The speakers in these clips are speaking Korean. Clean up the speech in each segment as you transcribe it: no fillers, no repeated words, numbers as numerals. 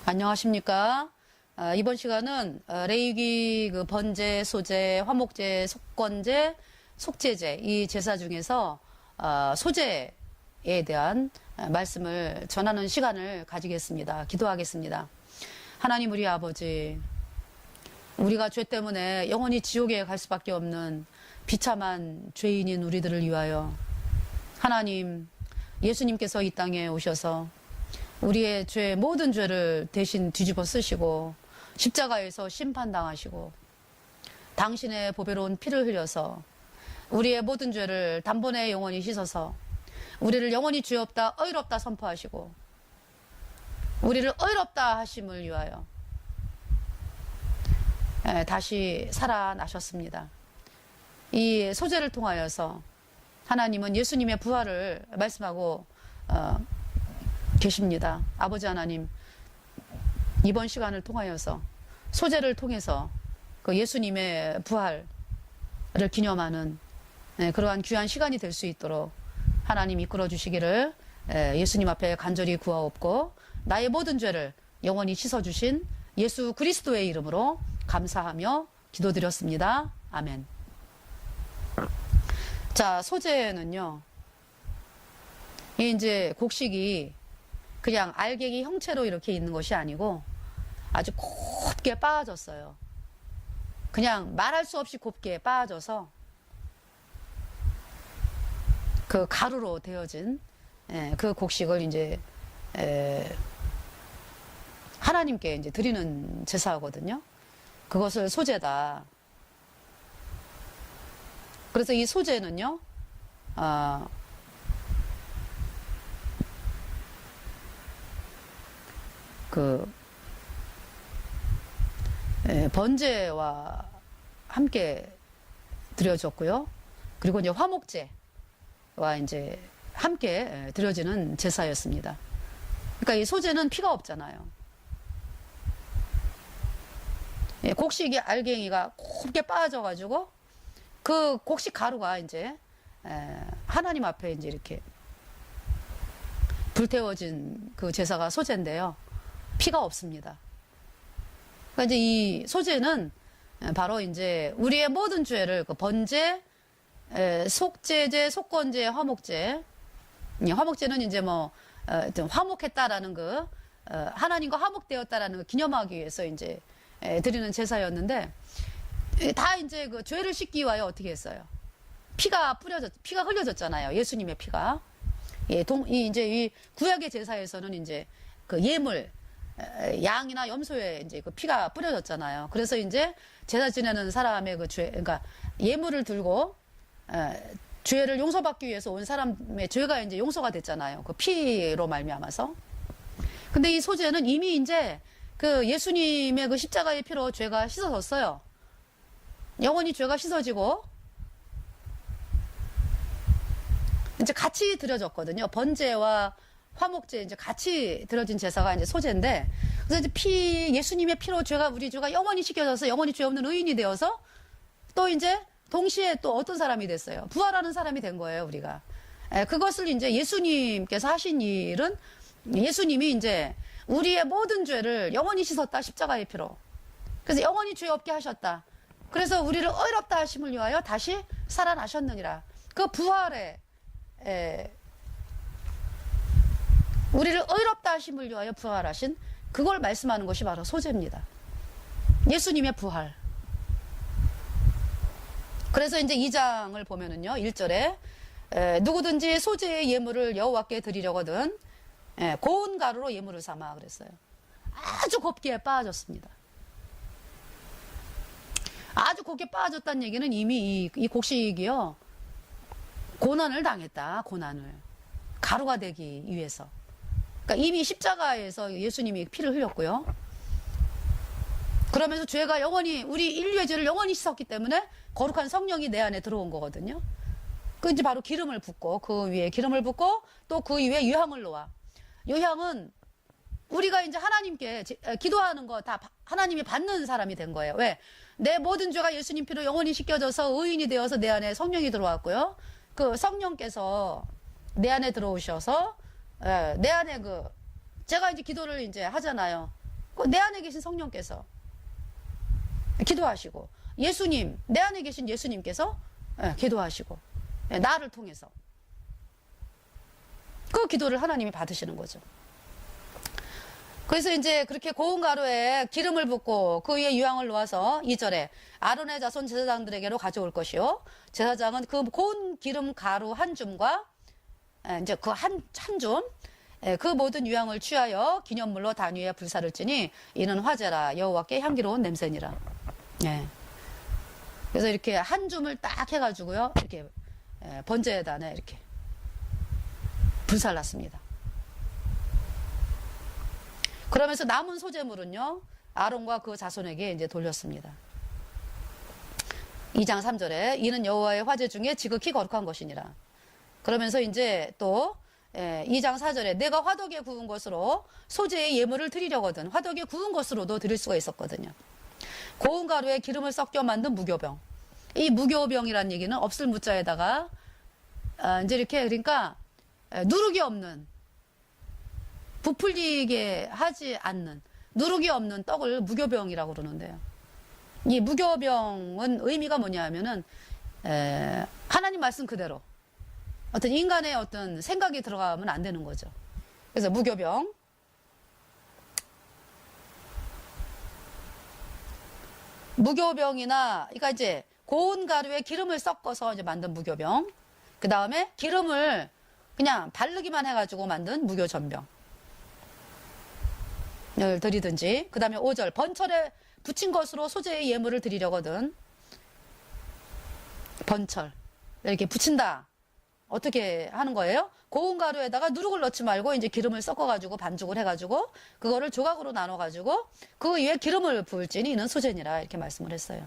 안녕하십니까. 이번 시간은 레위기 그 번제, 소제, 화목제, 속건제, 속제제 이 제사 중에서 소제에 대한 말씀을 전하는 시간을 가지겠습니다. 기도하겠습니다. 하나님 우리 아버지, 우리가 죄 때문에 영원히 지옥에 갈 수밖에 없는 비참한 죄인인 우리들을 위하여 하나님, 예수님께서 이 땅에 오셔서 우리의 죄, 모든 죄를 대신 뒤집어 쓰시고 십자가에서 심판당하시고 당신의 보배로운 피를 흘려서 우리의 모든 죄를 단번에 영원히 씻어서 우리를 영원히 죄 없다, 의롭다 선포하시고 우리를 의롭다 하심을 위하여 다시 살아나셨습니다. 이 소제를 통하여서 하나님은 예수님의 부활을 말씀하고 계십니다. 아버지 하나님, 이번 시간을 통하여서 소제를 통해서 그 예수님의 부활을 기념하는 그러한 귀한 시간이 될 수 있도록 하나님 이끌어 주시기를 예수님 앞에 간절히 구하옵고 나의 모든 죄를 영원히 씻어주신 예수 그리스도의 이름으로 감사하며 기도드렸습니다. 아멘. 자, 소제는요, 이제 곡식이 그냥 알갱이 형체로 이렇게 있는 것이 아니고 아주 곱게 빻아졌어요. 그냥 말할 수 없이 곱게 빻아져서 그 가루로 되어진 그 곡식을 이제 하나님께 이제 드리는 제사거든요. 그것을 소제다. 그래서 이 소제는요, 번제와 함께 드려졌고요. 그리고 이제 화목제와 이제 함께 드려지는 제사였습니다. 그러니까 이 소제는 피가 없잖아요. 곡식이 알갱이가 곱게 빠져가지고 그 곡식 가루가 이제 하나님 앞에 이제 이렇게 불태워진 그 제사가 소제인데요. 피가 없습니다. 그러니까 이제 이 소제는 바로 이제 우리의 모든 죄를 그 번제, 속제제, 속건제, 화목제. 화목제는 이제 뭐 화목했다라는 그 하나님과 화목되었다라는 걸 기념하기 위해서 이제 드리는 제사였는데 다 이제 그 죄를 씻기 위하여 어떻게 했어요? 피가 흘려졌잖아요. 예수님의 피가. 이제 이 구약의 제사에서는 이제 그 예물, 양이나 염소에 이제 그 피가 뿌려졌잖아요. 그래서 이제 제사 지내는 사람의 그 죄, 그러니까 예물을 들고 죄를 용서받기 위해서 온 사람의 죄가 이제 용서가 됐잖아요. 그 피로 말미암아서. 근데 이 소제는 이미 이제 그 예수님의 그 십자가의 피로 죄가 씻어졌어요. 영원히 죄가 씻어지고 이제 같이 드려졌거든요. 번제와 화목제 이제 같이 드려진 제사가 이제 소제인데, 그래서 이제 예수님의 피로 우리 죄가 영원히 씻겨져서 영원히 죄 없는 의인이 되어서 또 이제 동시에 또 어떤 사람이 됐어요? 부활하는 사람이 된 거예요, 우리가. 그것을 이제 예수님께서 하신 일은 예수님이 이제 우리의 모든 죄를 영원히 씻었다, 십자가의 피로. 그래서 영원히 죄 없게 하셨다. 그래서 우리를 의롭다 하심을 위하여 다시 살아나셨느니라. 그 부활에 우리를 의롭다 하심을 위하여 부활하신 그걸 말씀하는 것이 바로 소제입니다. 예수님의 부활. 그래서 이제 2장을 보면은요, 1절에 누구든지 소제의 예물을 여호와께 드리려거든 고운 가루로 예물을 삼아 그랬어요. 아주 곱게 빻아졌습니다. 아주 곱게 빻아졌다는 얘기는 이미 이 곡식이요, 고난을 당했다. 고난을. 가루가 되기 위해서. 그러니까 이미 십자가에서 예수님이 피를 흘렸고요. 그러면서 죄가 영원히, 우리 인류의 죄를 영원히 씻었기 때문에 거룩한 성령이 내 안에 들어온 거거든요. 그 이제 바로 기름을 붓고, 그 위에 기름을 붓고, 또 그 위에 유향을 놓아. 유향은 우리가 이제 하나님께 기도하는 거 다 하나님이 받는 사람이 된 거예요. 왜? 내 모든 죄가 예수님 피로 영원히 씻겨져서 의인이 되어서 내 안에 성령이 들어왔고요. 그 성령께서 내 안에 들어오셔서 내 안에 제가 이제 기도를 이제 하잖아요. 내 안에 계신 성령께서 기도하시고, 예수님, 내 안에 계신 예수님께서 기도하시고, 나를 통해서 그 기도를 하나님이 받으시는 거죠. 그래서 이제 그렇게 고운 가루에 기름을 붓고 그 위에 유향을 놓아서 2절에 아론의 자손 제사장들에게로 가져올 것이요, 제사장은 그 고운 기름 가루 한 줌과 이제 그 한 줌, 그 모든 유향을 취하여 기념물로 단 위에 불사를 찌니 이는 화제라, 여호와께 향기로운 냄새니라. 예. 그래서 이렇게 한 줌을 딱 해가지고요, 이렇게 번제에다가 이렇게 불살랐습니다. 그러면서 남은 소재물은요, 아론과 그 자손에게 이제 돌렸습니다. 2장 3절에 이는 여호와의 화제 중에 지극히 거룩한 것이니라. 그러면서 이제 또 2장 4절에 내가 화덕에 구운 것으로 소재의 예물을 드리려거든. 화덕에 구운 것으로도 드릴 수가 있었거든요. 고운 가루에 기름을 섞여 만든 무교병. 이 무교병이라는 얘기는 없을 무자에다가 이제 이렇게, 그러니까 누룩이 없는, 부풀리게 하지 않는, 누룩이 없는 떡을 무교병이라고 그러는데요. 이 무교병은 의미가 뭐냐 하면은 하나님 말씀 그대로 어떤 인간의 어떤 생각이 들어가면 안 되는 거죠. 그래서 무교병. 무교병이나, 그러니까 이제 고운 가루에 기름을 섞어서 이제 만든 무교병. 그 다음에 기름을 그냥 바르기만 해가지고 만든 무교전병. 을 드리든지. 그 다음에 5절 번철에 붙인 것으로 소재의 예물을 드리려거든. 번철. 이렇게 붙인다. 어떻게 하는 거예요? 고운 가루에다가 누룩을 넣지 말고 이제 기름을 섞어가지고 반죽을 해가지고 그거를 조각으로 나눠가지고 그 위에 기름을 부을지니 이는 소재니라, 이렇게 말씀을 했어요.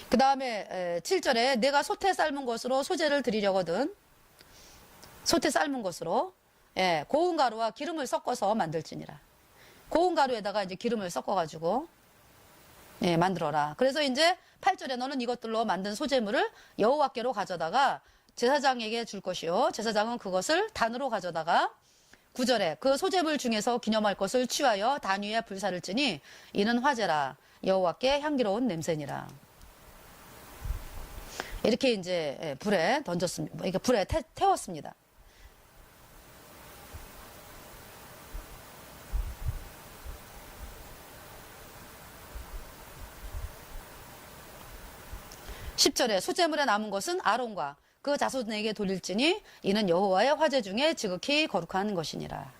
그 다음에 7절에 내가 소태 삶은 것으로 소재를 드리려거든. 소태 삶은 것으로 고운 가루와 기름을 섞어서 만들지니라. 고운 가루에다가 이제 기름을 섞어가지고 만들어라. 그래서 이제 8절에 너는 이것들로 만든 소재물을 여호와께로 가져다가 제사장에게 줄 것이요, 제사장은 그것을 단으로 가져다가 9절에 그 소재물 중에서 기념할 것을 취하여 단 위에 불사를 찌니 이는 화제라, 여호와께 향기로운 냄새니라. 이렇게 이제 불에 던졌습니다. 그러니까 불에 태웠습니다. (10절에) 소재물에 남은 것은 아론과 그 자손에게 돌릴지니 이는 여호와의 화제 중에 지극히 거룩한 것이니라.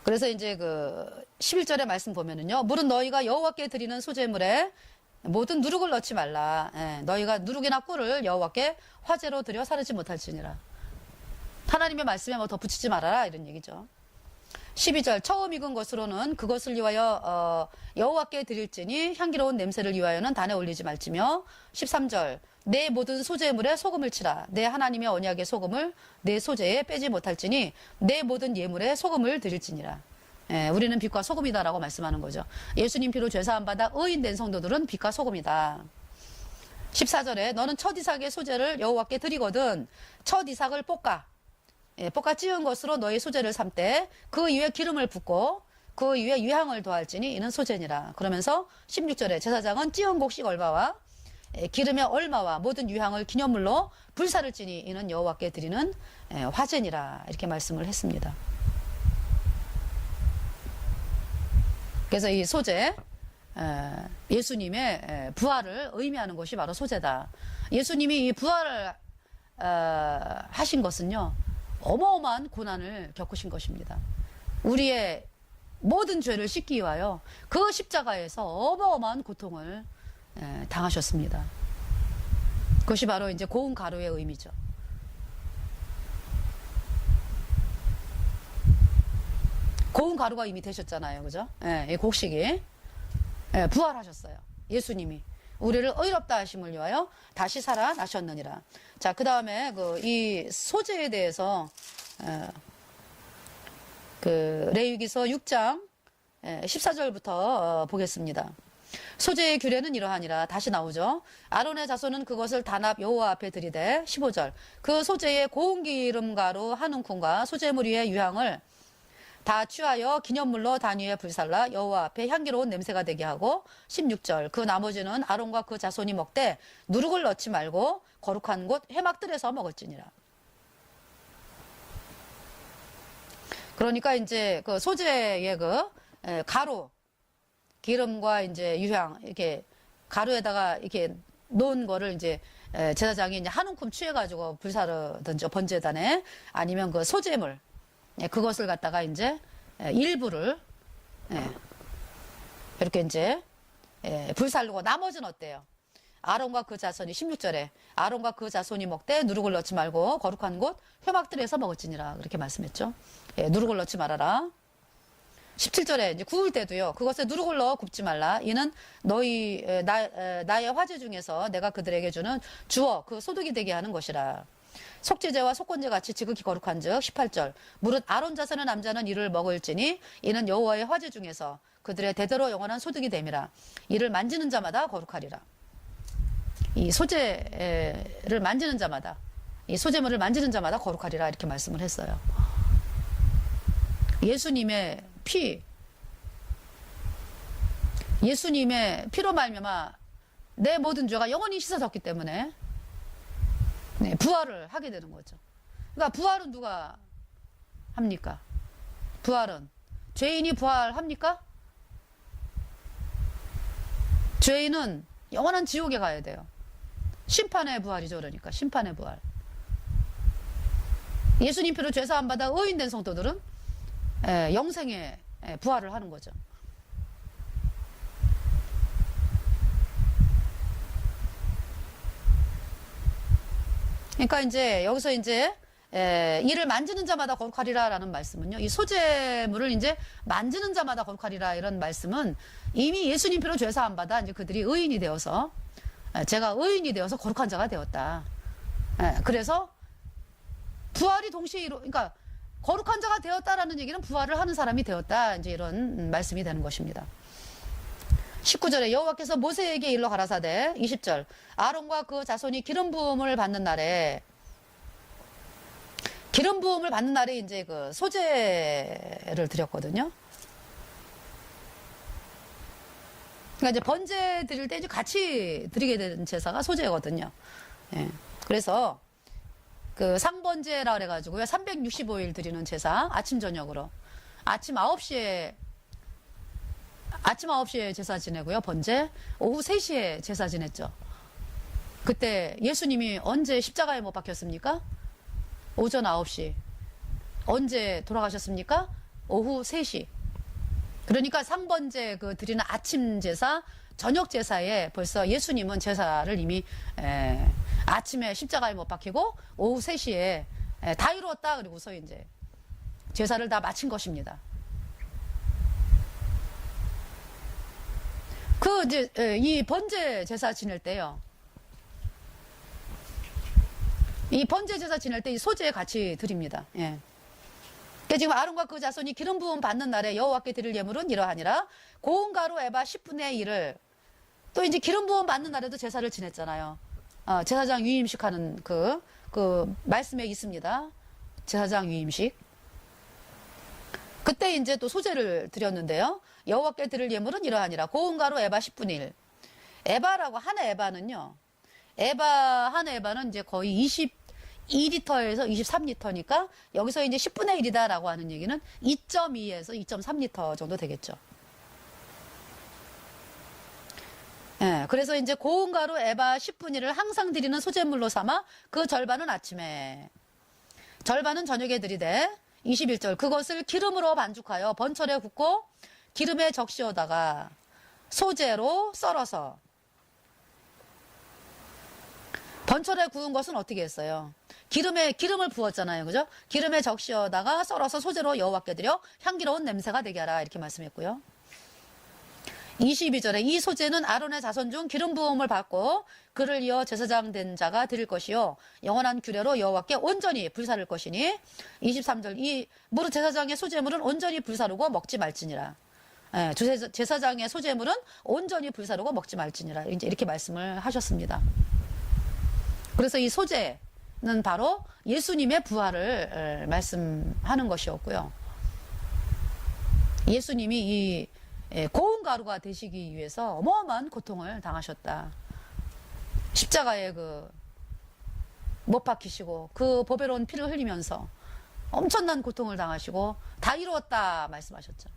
그래서 이제 그 11절의 말씀 보면은요, 물은 너희가 여호와께 드리는 소재물에 모든 누룩을 넣지 말라. 너희가 누룩이나 꿀을 여호와께 화제로 드려 사르지 못할지니라. 하나님의 말씀에 뭐 더 붙이지 말아라, 이런 얘기죠. 12절 처음 익은 것으로는 그것을 위하여 여호와께 드릴지니 향기로운 냄새를 위하여는 단에 올리지 말지며. 13절 내 모든 소재물에 소금을 치라. 내 하나님의 언약의 소금을 내 소재에 빼지 못할지니 내 모든 예물에 소금을 드릴지니라. 우리는 빛과 소금이다라고 말씀하는 거죠. 예수님 피로 죄사함 받아 의인된 성도들은 빛과 소금이다. 14절에 너는 첫 이삭의 소재를 여호와께 드리거든 첫 이삭을 볶아 찌은 것으로 너의 소재를 삼되 그 위에 기름을 붓고 그 위에 유향을 더할지니 이는 소재니라. 그러면서 16절에 제사장은 찌은 곡식 얼마와 기름의 얼마와 모든 유향을 기념물로 불사를 찌니 이는 여호와께 드리는 화제니라, 이렇게 말씀을 했습니다. 그래서 이 소재, 예수님의 부활을 의미하는 것이 바로 소재다. 예수님이 이 부활을 하신 것은요, 어마어마한 고난을 겪으신 것입니다. 우리의 모든 죄를 씻기 위하여 그 십자가에서 어마어마한 고통을 당하셨습니다. 그것이 바로 이제 고운 가루의 의미죠. 고운 가루가 이미 되셨잖아요, 그죠? 이 곡식이 부활하셨어요. 예수님이 우리를 의롭다 하심을 위하여 다시 살아나셨느니라. 자, 그 다음에 이 소재에 대해서 그 레위기서 6장 14절부터 보겠습니다. 소재의 규례는 이러하니라. 다시 나오죠. 아론의 자손은 그것을 단합 여호와 앞에 들이되 15절 그 소재의 고운 기름가루 한 움큼과 소재물 위의 유향을 다 취하여 기념물로 단위에 불살라 여호와 앞에 향기로운 냄새가 되게 하고 16절 그 나머지는 아론과 그 자손이 먹되 누룩을 넣지 말고 거룩한 곳 회막들에서 먹을지니라. 그러니까 이제 그 소재의 그 가루 기름과 이제 유향 이렇게 가루에다가 이렇게 놓은 거를 이제 제사장이 이제 한 움큼 취해가지고 불사르든지 번제단에 아니면 그 소재물 그것을 갖다가 이제 일부를 이렇게 이제 불살르고 나머지는 어때요? 아론과 그 자손이 16절에 아론과 그 자손이 먹되 누룩을 넣지 말고 거룩한 곳 회막들에서 먹을지니라 그렇게 말씀했죠. 누룩을 넣지 말아라. 17절에 이제 구울 때도요. 그것에 누룩을 넣어 굽지 말라. 이는 나의 화제 중에서 내가 그들에게 주는 주어 그 소득이 되게 하는 것이라. 속죄제와 속건제 같이 지극히 거룩한즉 18절 무릇 아론 자손의 남자는 이를 먹을지니 이는 여호와의 화제 중에서 그들의 대대로 영원한 소득이 됨이라. 이를 만지는 자마다 거룩하리라. 이 소재를 만지는 자마다 이 소재물을 만지는 자마다 거룩하리라 이렇게 말씀을 했어요. 예수님의 피, 예수님의 피로 말미암아 내 모든 죄가 영원히 씻어졌기 때문에 부활을 하게 되는 거죠. 그러니까 부활은 누가 합니까? 부활은 죄인이 부활합니까? 죄인은 영원한 지옥에 가야 돼요. 심판의 부활이죠. 그러니까 심판의 부활. 예수님 피로 죄 사함 받아 의인된 성도들은 영생에 부활을 하는 거죠. 그러니까 이제 여기서 이제 이를 만지는 자마다 거룩하리라라는 말씀은요. 이 소재물을 이제 만지는 자마다 거룩하리라 이런 말씀은 이미 예수님 피로 죄 사함 받아 이제 그들이 의인이 되어서 제가 의인이 되어서 거룩한 자가 되었다. 그래서 부활이 동시에 그러니까 거룩한 자가 되었다라는 얘기는 부활을 하는 사람이 되었다. 이제 이런 말씀이 되는 것입니다. 19절에 여호와께서 모세에게 일러 가라사대 20절 아론과 그 자손이 기름 부음을 받는 날에 이제 그 소재를 드렸거든요. 그러니까 이제 번제 드릴 때 이제 같이 드리게 되는 제사가 소재거든요. 그래서 그 상번제라 그래가지고요. 365일 드리는 제사 아침 저녁으로 아침 9시에 제사 지내고요. 번제 오후 3시에 제사 지냈죠. 그때 예수님이 언제 십자가에 못 박혔습니까? 오전 9시. 언제 돌아가셨습니까? 오후 3시. 그러니까 상번제 그 드리는 아침 제사, 저녁 제사에 벌써 예수님은 제사를 이미 아침에 십자가에 못 박히고 오후 3시에 다 이루었다. 그리고서 이제 제사를 다 마친 것입니다. 그 이제 이 번제 제사 지낼 때요. 이 번제 제사 지낼 때 이 소재 같이 드립니다. 예. 그러니까 지금 아론과 그 자손이 기름 부음 받는 날에 여호와께 드릴 예물은 이러하니라. 고운 가루 에바 10분의 1을 또 이제 기름 부음 받는 날에도 제사를 지냈잖아요. 제사장 위임식 하는 그 말씀에 있습니다. 제사장 위임식. 그때 이제 또 소재를 드렸는데요. 여호와께 드릴 예물은 이러하니라. 고운 가루 에바 10분의 1. 에바라고 한 에바는요. 한 에바는 이제 거의 22리터에서 23리터니까 여기서 이제 10분의 1이다라고 하는 얘기는 2.2에서 2.3리터 정도 되겠죠. 그래서 이제 고운 가루 에바 10분의 1을 항상 드리는 소재물로 삼아 그 절반은 아침에 절반은 저녁에 드리되 21절 그것을 기름으로 반죽하여 번철에 굽고 기름에 적시어다가 소재로 썰어서 번철에 구운 것은 어떻게 했어요? 기름을 부었잖아요. 그죠? 기름에 적시어다가 썰어서 소재로 여호와께 드려 향기로운 냄새가 되게 하라 이렇게 말씀했고요. 22절에 이 소재는 아론의 자손 중 기름 부음을 받고 그를 이어 제사장 된 자가 드릴 것이요 영원한 규례로 여호와께 온전히 불사를 것이니 23절 이 무릇 제사장의 소재물은 온전히 불사르고 먹지 말지니라. 제사장의 소재물은 온전히 불사르고 먹지 말지니라. 이제 이렇게 말씀을 하셨습니다. 그래서 이 소재는 바로 예수님의 부활을 말씀하는 것이었고요. 예수님이 이 고운 가루가 되시기 위해서 어마어마한 고통을 당하셨다. 십자가에 못 박히시고 그 보배로운 피를 흘리면서 엄청난 고통을 당하시고 다 이루었다 말씀하셨죠.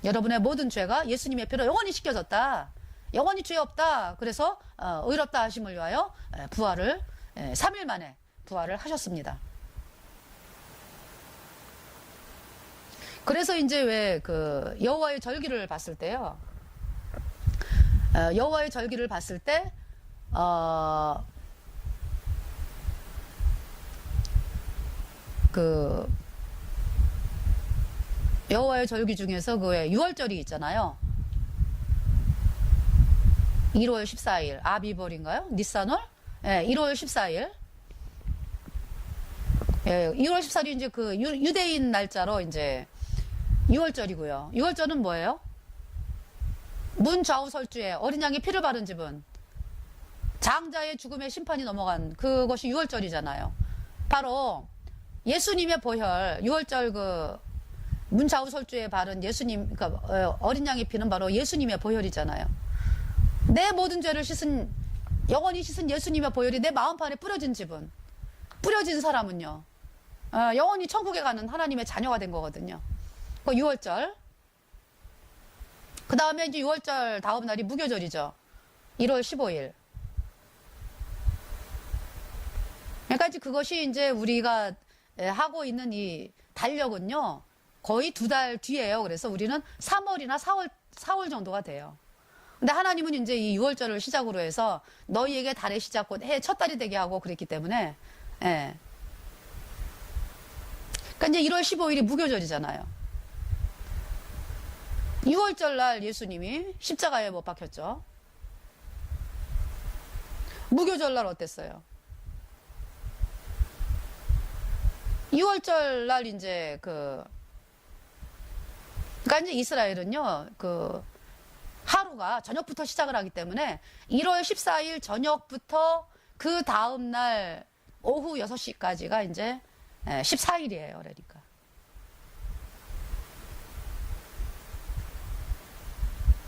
여러분의 모든 죄가 예수님의 피로 영원히 씻겨졌다. 영원히 죄 없다. 그래서 의롭다 하심을 위하여 부활을 3일 만에 부활을 하셨습니다. 그래서 이제 왜 여호와의 절기를 봤을 때요. 여호와의 절기를 봤을 때 여호와의 절기 중에서 왜 6월절이 있잖아요. 1월 14일 아비벌인가요? 니산월? 1월 14일. 2월 14일이 이제 유대인 날짜로 이제 6월절이고요. 6월절은 뭐예요? 문 좌우 설주에 어린 양의 피를 바른 집은 장자의 죽음의 심판이 넘어간 그것이 6월절이잖아요. 바로 예수님의 보혈 6월절 문 좌우 설주에 바른 예수님 그러니까 어린 양의 피는 바로 예수님의 보혈이잖아요. 내 모든 죄를 영원히 씻은 예수님의 보혈이 내 마음판에 뿌려진 집은 뿌려진 사람은요. 영원히 천국에 가는 하나님의 자녀가 된 거거든요. 그 6월절. 그 다음에 이제 6월절 다음 날이 무교절이죠. 1월 15일. 그러니까 이제 그것이 이제 우리가 하고 있는 이 달력은요. 거의 2달 뒤에요. 그래서 우리는 3월이나 4월 정도가 돼요. 근데 하나님은 이제 이 6월절을 시작으로 해서 너희에게 달의 시작 곧 해의 첫 달이 되게 하고 그랬기 때문에 그러니까 이제 1월 15일이 무교절이잖아요. 6월절 날 예수님이 십자가에 못 박혔죠. 무교절 날 어땠어요? 2월절 날 이제 그러니까 이제 이스라엘은요 하루가 저녁부터 시작을 하기 때문에 1월 14일 저녁부터 그 다음 날 오후 6시까지가 이제 14일이에요. 그러니까.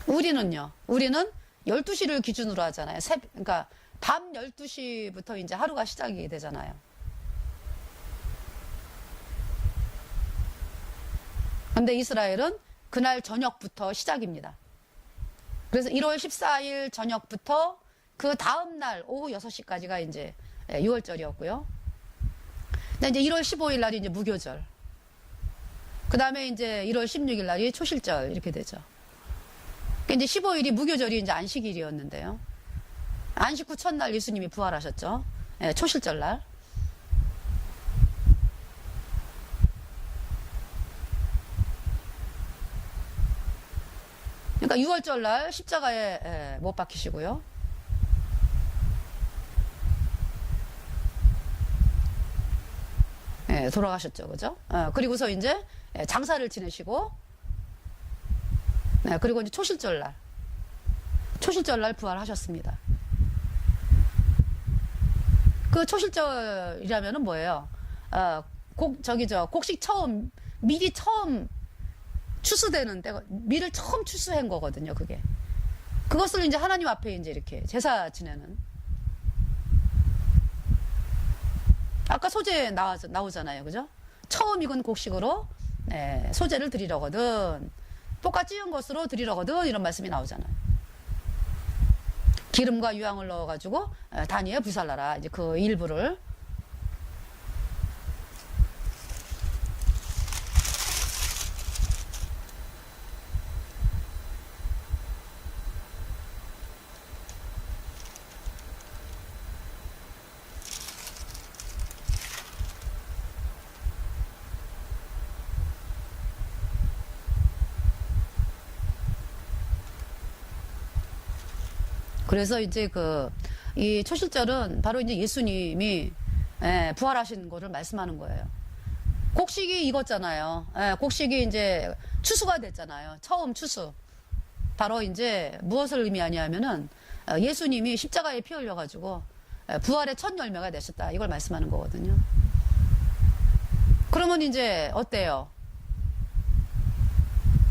우리는 12시를 기준으로 하잖아요. 그러니까 밤 12시부터 이제 하루가 시작이 되잖아요. 근데 이스라엘은 그날 저녁부터 시작입니다. 그래서 1월 14일 저녁부터 그 다음날 오후 6시까지가 이제 6월절이었고요. 근데 이제 1월 15일 날이 이제 무교절. 그 다음에 이제 1월 16일 날이 초실절 이렇게 되죠. 이제 15일이 무교절이 이제 안식일이었는데요. 안식 후 첫날 예수님이 부활하셨죠. 초실절 날. 그러니까 6월절 날 십자가에 못 박히시고요. 돌아가셨죠. 그죠? 그리고서 이제 장사를 지내시고 그리고 이제 초실절 날 부활하셨습니다. 그 초실절이라면은 뭐예요? 곡식 밀이 처음 추수되는 때가, 밀을 처음 추수한 거거든요, 그게. 그것을 이제 하나님 앞에 이제 이렇게 제사 지내는. 아까 소재 나오잖아요, 그죠? 처음 익은 곡식으로 소재를 드리려거든. 볶아 찌은 것으로 드리려거든. 이런 말씀이 나오잖아요. 기름과 유향을 넣어가지고 단위에 부살라라. 이제 그 일부를. 그래서 이제 이 초실절은 바로 이제 예수님이 부활하신 것을 말씀하는 거예요. 곡식이 익었잖아요. 예, 곡식이 이제 추수가 됐잖아요. 처음 추수. 바로 이제 무엇을 의미하냐면은 예수님이 십자가에 피 흘려가지고 부활의 첫 열매가 되셨다. 이걸 말씀하는 거거든요. 그러면 이제 어때요?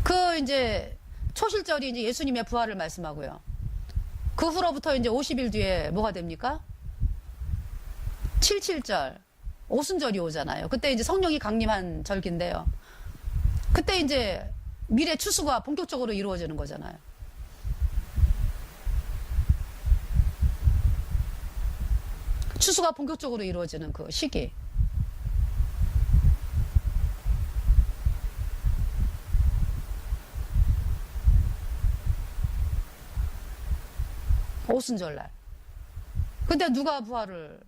그 이제 초실절이 이제 예수님의 부활을 말씀하고요. 그 후로부터 이제 50일 뒤에 뭐가 됩니까? 77절. 오순절이 오잖아요. 그때 이제 성령이 강림한 절기인데요. 그때 이제 미래 추수가 본격적으로 이루어지는 거잖아요. 추수가 본격적으로 이루어지는 그 시기. 오순절날. 근데 누가 부활을,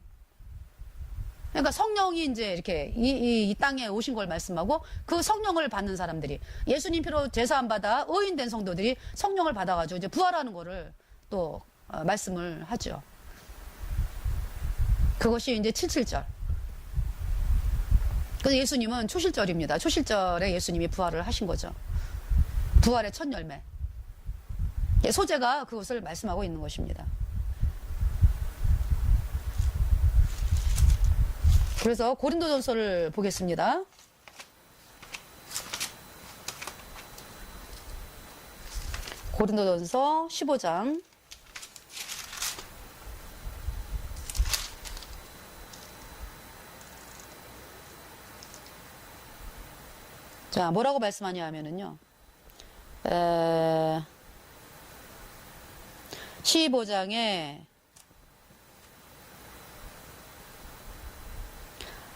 그러니까 성령이 이제 이렇게 이 땅에 오신 걸 말씀하고 그 성령을 받는 사람들이 예수님 피로 제사함 받아 의인된 성도들이 성령을 받아가지고 이제 부활하는 거를 또 말씀을 하죠. 그것이 이제 77절. 그래서 예수님은 초실절입니다. 초실절에 예수님이 부활을 하신 거죠. 부활의 첫 열매. 소재가 그것을 말씀하고 있는 것입니다. 그래서 고린도전서를 보겠습니다. 고린도전서 15장. 자, 뭐라고 말씀하냐 하면은요. 15장에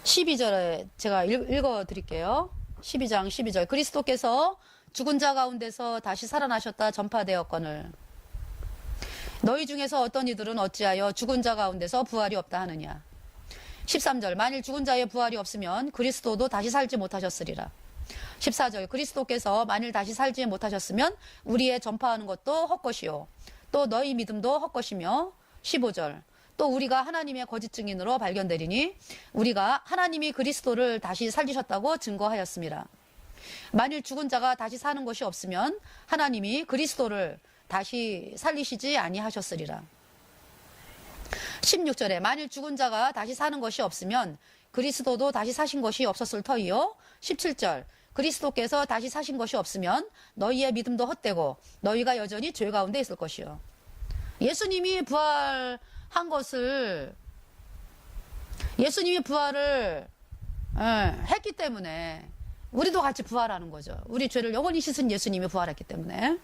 12절에 제가 읽어 드릴게요. 12장 12절. 그리스도께서 죽은 자 가운데서 다시 살아나셨다 전파되었거늘 너희 중에서 어떤 이들은 어찌하여 죽은 자 가운데서 부활이 없다 하느냐. 13절. 만일 죽은 자의 부활이 없으면 그리스도도 다시 살지 못하셨으리라. 14절. 그리스도께서 만일 다시 살지 못하셨으면 우리의 전파하는 것도 헛것이요 또 너희 믿음도 헛것이며. 15절. 또 우리가 하나님의 거짓 증인으로 발견되리니 우리가 하나님이 그리스도를 다시 살리셨다고 증거하였습니다. 만일 죽은 자가 다시 사는 것이 없으면 하나님이 그리스도를 다시 살리시지 아니하셨으리라. 16절에 만일 죽은 자가 다시 사는 것이 없으면 그리스도도 다시 사신 것이 없었을 터이요. 17절. 그리스도께서 다시 사신 것이 없으면 너희의 믿음도 헛되고 너희가 여전히 죄 가운데 있을 것이요. 예수님이 부활한 것을 예수님이 부활을 했기 때문에 우리도 같이 부활하는 거죠. 우리 죄를 영원히 씻은 예수님이 부활했기 때문에.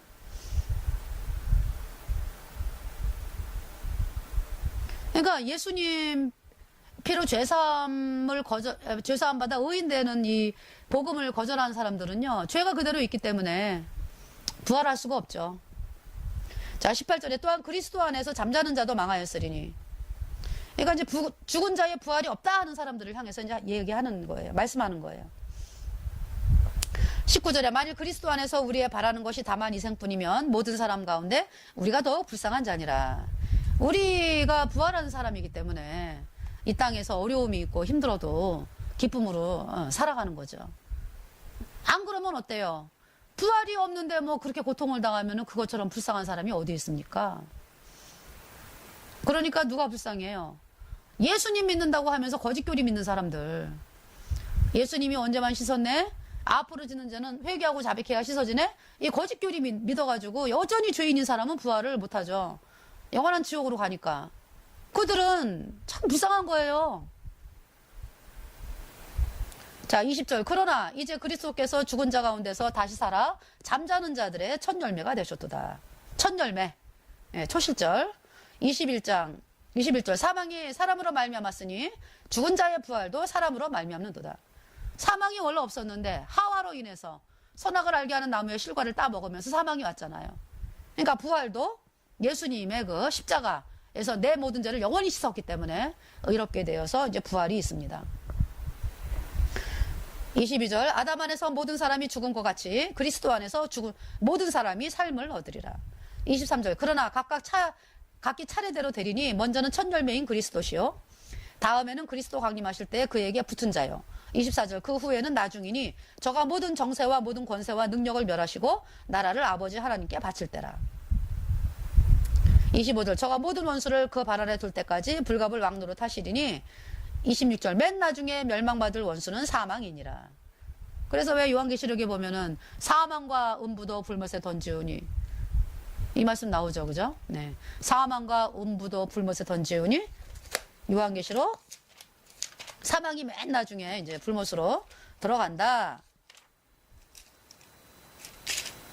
그러니까 예수님 피로 죄사함 받아 의인되는 이 복음을 거절한 사람들은요, 죄가 그대로 있기 때문에 부활할 수가 없죠. 자, 18절에 또한 그리스도 안에서 잠자는 자도 망하였으리니. 그러니까 이제 죽은 자의 부활이 없다 하는 사람들을 향해서 이제 얘기하는 거예요. 말씀하는 거예요. 19절에 만일 그리스도 안에서 우리의 바라는 것이 다만 이생뿐이면 모든 사람 가운데 우리가 더욱 불쌍한 자니라. 우리가 부활하는 사람이기 때문에 이 땅에서 어려움이 있고 힘들어도 기쁨으로 살아가는 거죠. 안 그러면 어때요? 부활이 없는데 뭐 그렇게 고통을 당하면 그것처럼 불쌍한 사람이 어디 있습니까? 그러니까 누가 불쌍해요? 예수님 믿는다고 하면서 거짓교리 믿는 사람들. 예수님이 언제만 씻었네? 앞으로 지는 자는 회개하고 자백해야 씻어지네? 이 거짓교리 믿어가지고 여전히 죄인인 사람은 부활을 못하죠. 영원한 지옥으로 가니까. 그들은 참 불쌍한 거예요. 자, 20절. 그러나 이제 그리스도께서 죽은 자 가운데서 다시 살아 잠자는 자들의 첫 열매가 되셨도다. 첫 열매. 초실절. 21절. 사망이 사람으로 말미암았으니 죽은 자의 부활도 사람으로 말미암는도다. 사망이 원래 없었는데 하와로 인해서 선악을 알게 하는 나무의 실과를 따 먹으면서 사망이 왔잖아요. 그러니까 부활도 예수님의 그 십자가에서 내 모든 죄를 영원히 씻었기 때문에 의롭게 되어서 이제 부활이 있습니다. 22절. 아담 안에서 모든 사람이 죽은 것 같이 그리스도 안에서 죽은 모든 사람이 삶을 얻으리라. 23절. 그러나 각기 차례대로 되리니 먼저는 첫 열매인 그리스도시요 다음에는 그리스도 강림하실 때 그에게 붙은 자요 24절 그 후에는 나중이니 저가 모든 정세와 모든 권세와 능력을 멸하시고 나라를 아버지 하나님께 바칠 때라. 25절 저가 모든 원수를 그 발 아래 둘 때까지 불갑을 왕노릇 하시리니 26절 맨 나중에 멸망받을 원수는 사망이니라. 그래서 왜 요한계시록에 보면은 사망과 음부도 불못에 던지우니 이 말씀 나오죠, 그죠? 네, 사망과 음부도 불못에 던지우니 요한계시록 사망이 맨 나중에 이제 불못으로 들어간다.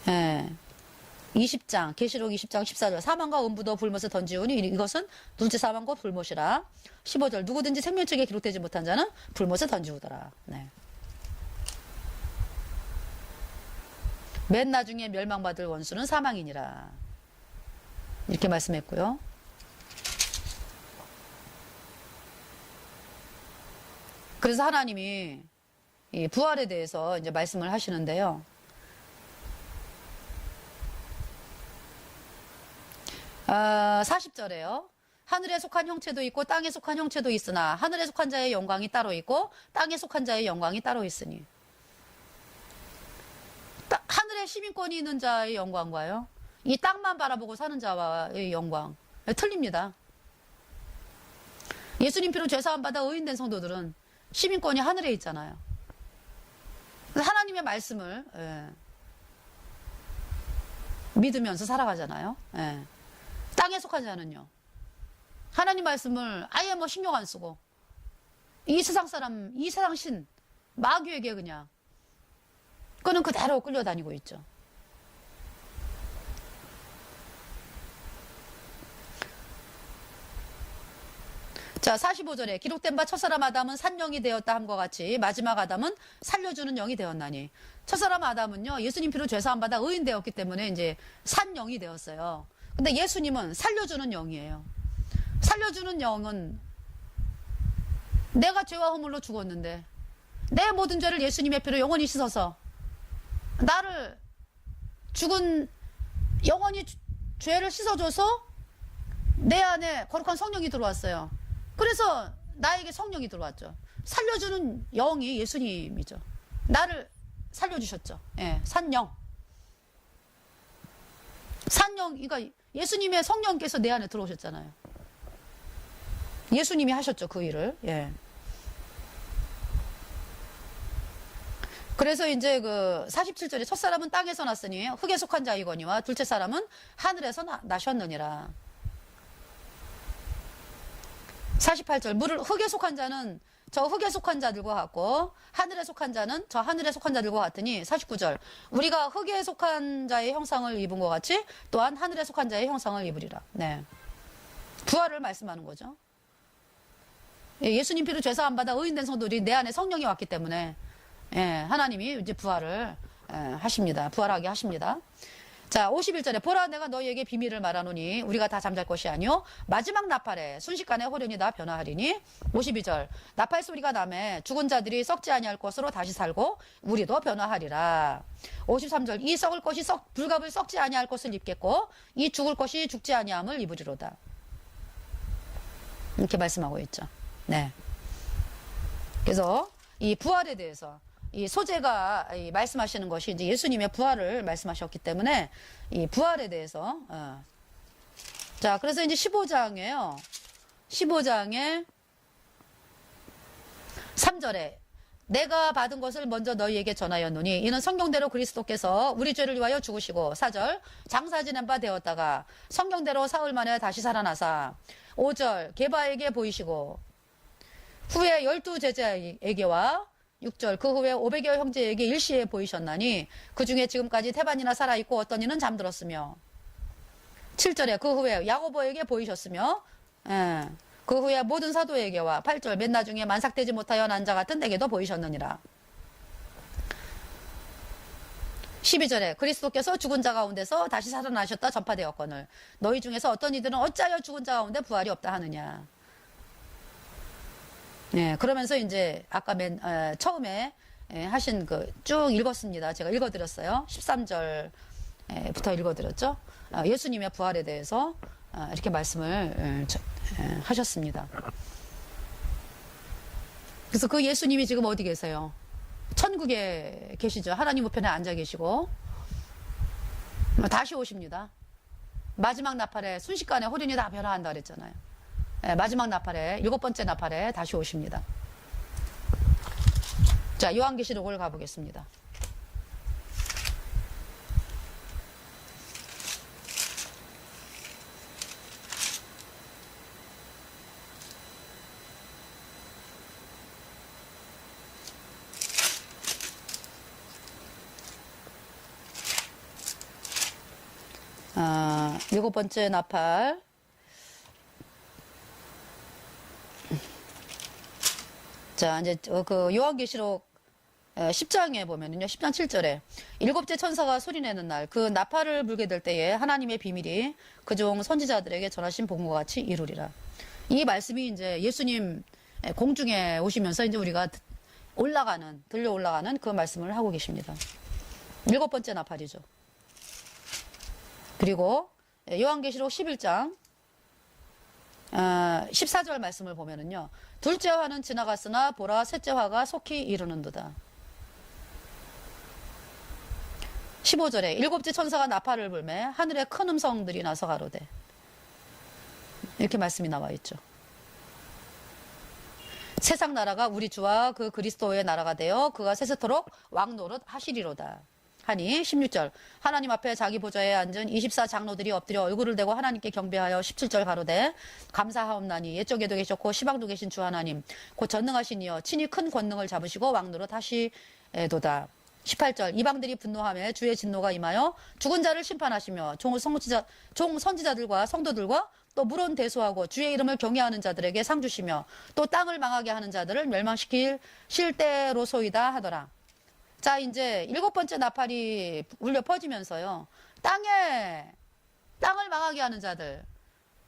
예. 20장, 계시록 20장 14절 사망과 음부도 불못에 던지우니 이것은 둘째 사망과 불못이라. 15절 누구든지 생명책에 기록되지 못한 자는 불못에 던지우더라. 네. 맨 나중에 멸망받을 원수는 사망이니라. 이렇게 말씀했고요. 그래서 하나님이 이 부활에 대해서 이제 말씀을 하시는데요. 40절에요. 하늘에 속한 형체도 있고 땅에 속한 형체도 있으나 하늘에 속한 자의 영광이 따로 있고 땅에 속한 자의 영광이 따로 있으니 하늘에 시민권이 있는 자의 영광과요 이 땅만 바라보고 사는 자와의 영광 틀립니다. 예수님 피로 죄사함 받아 의인된 성도들은 시민권이 하늘에 있잖아요. 하나님의 말씀을 믿으면서 살아가잖아요. 땅에 속한 자는요 하나님 말씀을 아예 뭐 신경 안 쓰고 이 세상 사람, 이 세상 신 마귀에게 그냥 그는 그대로 끌려다니고 있죠. 자, 45절에 기록된 바 첫사람 아담은 산영이 되었다 함과 같이 마지막 아담은 살려주는 영이 되었나니 첫사람 아담은요 예수님 피로 죄사함 받아 의인 되었기 때문에 이제 산영이 되었어요. 근데 예수님은 살려주는 영이에요. 살려주는 영은 내가 죄와 허물로 죽었는데 내 모든 죄를 예수님의 피로 영원히 씻어서 나를 죽은 영원히 죄를 씻어줘서 내 안에 거룩한 성령이 들어왔어요. 그래서 나에게 성령이 들어왔죠. 살려주는 영이 예수님이죠. 나를 살려주셨죠. 예, 산영. 산영, 그러니까 예수님의 성령께서 내 안에 들어오셨잖아요. 예수님이 하셨죠, 그 일을. 예. 그래서 이제 그 47절에 첫사람은 땅에서 났으니 흙에 속한 자이거니와 둘째 사람은 하늘에서 나셨느니라. 48절 물을 흙에 속한 자는 저 흙에 속한 자들과 같고 하늘에 속한 자는 저 하늘에 속한 자들과 같으니 49절 우리가 흙에 속한 자의 형상을 입은 것 같이 또한 하늘에 속한 자의 형상을 입으리라. 네. 부활을 말씀하는 거죠. 예수님 피로 죄사함 받아 의인된 성도들이 내 안에 성령이 왔기 때문에 하나님이 이제 부활을 하십니다. 부활하게 하십니다. 자, 51절에 보라 내가 너희에게 비밀을 말하노니 우리가 다 잠잘 것이 아니요 마지막 나팔에 순식간에 호련히 다 변화하리니 52절 나팔 소리가 나매 죽은 자들이 썩지 아니할 것으로 다시 살고 우리도 변화하리라. 53절 이 썩을 것이 불갑을 썩지 아니할 것을 입겠고 이 죽을 것이 죽지 아니함을 입으리로다. 이렇게 말씀하고 있죠. 네. 그래서 이 부활에 대해서 이 소재가 말씀하시는 것이 이제 예수님의 부활을 말씀하셨기 때문에 이 부활에 대해서 자, 그래서 이제 15장에요. 15장에 3절에 내가 받은 것을 먼저 너희에게 전하였노니 이는 성경대로 그리스도께서 우리 죄를 위하여 죽으시고 4절 장사 지낸 바 되었다가 성경대로 사흘 만에 다시 살아나사 5절 게바에게 보이시고 후에 12 제자에게와 6절 그 후에 500여 형제에게 일시에 보이셨나니 그 중에 지금까지 태반이나 살아있고 어떤 이는 잠들었으며 7절에 그 후에 야고보에게 보이셨으며 그 후에 모든 사도에게와 8절 맨 나중에 만삭되지 못하여 난 자 같은 내게도 보이셨느니라. 12절에 그리스도께서 죽은 자 가운데서 다시 살아나셨다 전파되었거늘 너희 중에서 어떤 이들은 어찌하여 죽은 자 가운데 부활이 없다 하느냐. 네, 그러면서 이제 아까 처음에 하신 그 쭉 읽었습니다. 제가 읽어드렸어요. 13절부터 읽어드렸죠. 예수님의 부활에 대해서 이렇게 말씀을 하셨습니다. 그래서 그 예수님이 지금 어디 계세요? 천국에 계시죠. 하나님 우편에 앉아 계시고 다시 오십니다. 마지막 나팔에 순식간에 호련이 다 변화한다 그랬잖아요. 예, 마지막 나팔에 7번째 나팔에 다시 오십니다. 자, 요한계시록을 가보겠습니다. 아, 7번째 나팔. 자, 이제 그 요한계시록 10장에 보면은요, 10장 7절에 7째 천사가 소리내는 날, 그 나팔을 불게 될 때에 하나님의 비밀이 그종 선지자들에게 전하신 복음과 같이 이루리라. 이 말씀이 이제 예수님 공중에 오시면서 이제 우리가 들려 올라가는 그 말씀을 하고 계십니다. 7번째 나팔이죠. 그리고 요한계시록 11장 14절 말씀을 보면은요, 둘째 화는 지나갔으나 보라 셋째 화가 속히 이르는도다. 15절에 7째 천사가 나팔을 불매 하늘에 큰 음성들이 나서 가로되, 이렇게 말씀이 나와 있죠. 세상 나라가 우리 주와 그 그리스도의 나라가 되어 그가 세세토록 왕 노릇 하시리로다 하니, 16절 하나님 앞에 자기 보좌에 앉은 24장로들이 엎드려 얼굴을 대고 하나님께 경배하여 17절 가로되, 감사하옵나니 옛적에도 계셨고 시방도 계신 주 하나님 곧 전능하신 이여 친히 큰 권능을 잡으시고 왕노릇 하시도다. 18절 이방들이 분노하며 주의 진노가 임하여 죽은 자를 심판하시며 종 선지자들과 성도들과 또 물론 대소하고 주의 이름을 경외하는 자들에게 상 주시며 또 땅을 망하게 하는 자들을 멸망시킬 실대로소이다 하더라. 자, 이제 7번째 나팔이 울려 퍼지면서요, 땅을 망하게 하는 자들,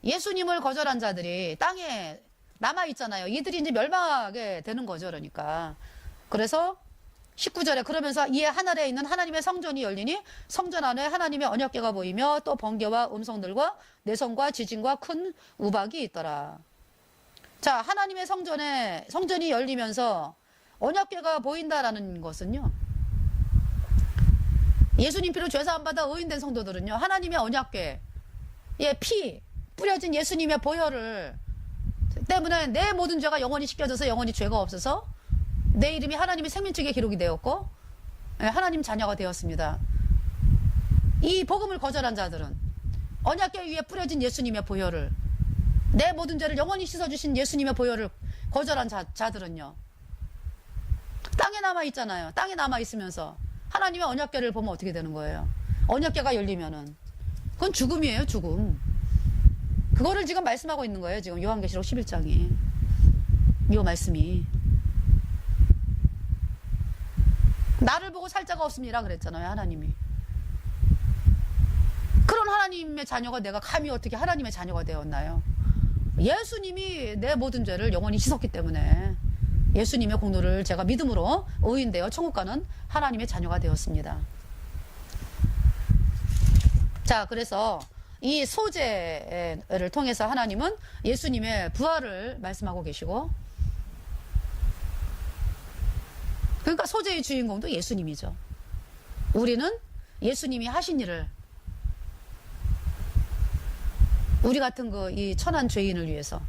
예수님을 거절한 자들이 땅에 남아있잖아요. 이들이 이제 멸망하게 되는 거죠. 그래서 19절에 그러면서 이에 하늘에 있는 하나님의 성전이 열리니 성전 안에 하나님의 언약궤가 보이며 또 번개와 음성들과 내성과 지진과 큰 우박이 있더라. 자, 하나님의 성전이 열리면서 언약궤가 보인다라는 것은요, 예수님 피로 죄사함 받아 의인된 성도들은요, 하나님의 언약궤, 피 뿌려진 예수님의 보혈을 때문에 내 모든 죄가 영원히 씻겨져서 영원히 죄가 없어서 내 이름이 하나님의 생명책에 기록이 되었고 하나님 자녀가 되었습니다. 이 복음을 거절한 자들은 언약궤 위에 뿌려진 예수님의 보혈을, 내 모든 죄를 영원히 씻어주신 예수님의 보혈을 거절한 자들은요, 땅에 남아있잖아요. 땅에 남아있으면서 하나님의 언약궤를 보면 어떻게 되는 거예요? 언약궤가 열리면은 그건 죽음이에요. 죽음. 그거를 지금 말씀하고 있는 거예요. 지금 요한계시록 11장이 이 말씀이. 나를 보고 살 자가 없습니다 그랬잖아요. 하나님이. 그런 하나님의 자녀가 내가 감히 어떻게 하나님의 자녀가 되었나요? 예수님이 내 모든 죄를 영원히 씻었기 때문에 예수님의 공로를 제가 믿음으로 의인되어 천국 가는 하나님의 자녀가 되었습니다. 자, 그래서 이 소재를 통해서 하나님은 예수님의 부활을 말씀하고 계시고, 그러니까 소재의 주인공도 예수님이죠. 우리는 예수님이 하신 일을, 우리 같은 이 천한 죄인을 위해서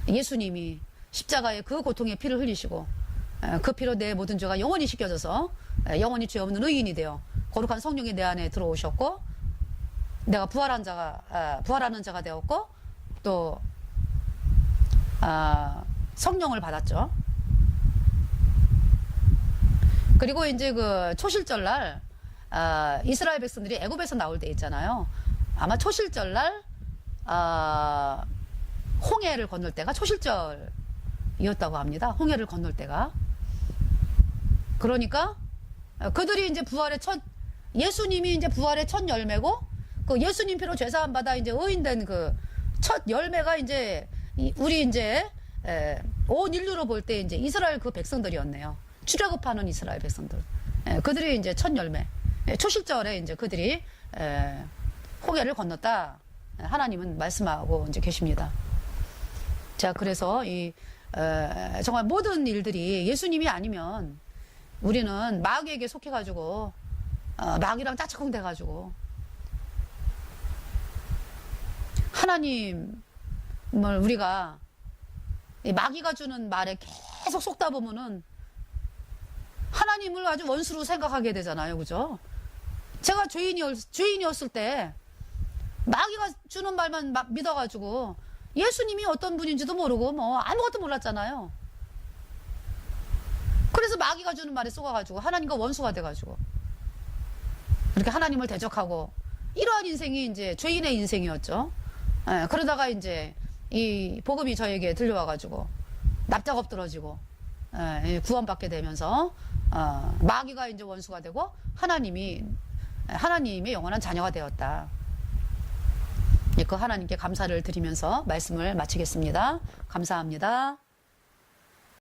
예수님이 십자가에 그 고통의 피를 흘리시고 그 피로 내 모든 죄가 영원히 씻겨져서 영원히 죄 없는 의인이 되어 거룩한 성령이 내 안에 들어오셨고, 내가 부활하는 자가 되었고, 또 성령을 받았죠. 그리고 이제 그 초실절날 이스라엘 백성들이 애굽에서 나올 때 있잖아요. 아마 초실절날 홍해를 건널 때가 초실절이었다고 합니다. 홍해를 건널 때가. 그러니까 그들이 이제 예수님이 이제 부활의 첫 열매고, 그 예수님 피로 죄사함 받아 이제 의인된 그 첫 열매가 이제 우리 이제 온 인류로 볼 때 이제 이스라엘 그 백성들이었네요. 출애굽하는 이스라엘 백성들. 그들이 이제 첫 열매. 초실절에 이제 그들이 홍해를 건넜다. 하나님은 말씀하고 이제 계십니다. 자, 그래서 정말 모든 일들이 예수님이 아니면 우리는 마귀에게 속해가지고 마귀랑 짜치쿵 돼가지고 하나님을 우리가 이 마귀가 주는 말에 계속 속다 보면은 하나님을 아주 원수로 생각하게 되잖아요. 그죠? 제가 죄인이었을 때 마귀가 주는 말만 막 믿어가지고 예수님이 어떤 분인지도 모르고 뭐 아무것도 몰랐잖아요. 그래서 마귀가 주는 말에 속아가지고 하나님과 원수가 돼가지고 그렇게 하나님을 대적하고 이러한 인생이 이제 죄인의 인생이었죠. 그러다가 이제 이 복음이 저에게 들려와가지고 납작 엎드러지고 구원받게 되면서 마귀가 이제 원수가 되고 하나님의 영원한 자녀가 되었다. 그 하나님께 감사를 드리면서 말씀을 마치겠습니다. 감사합니다.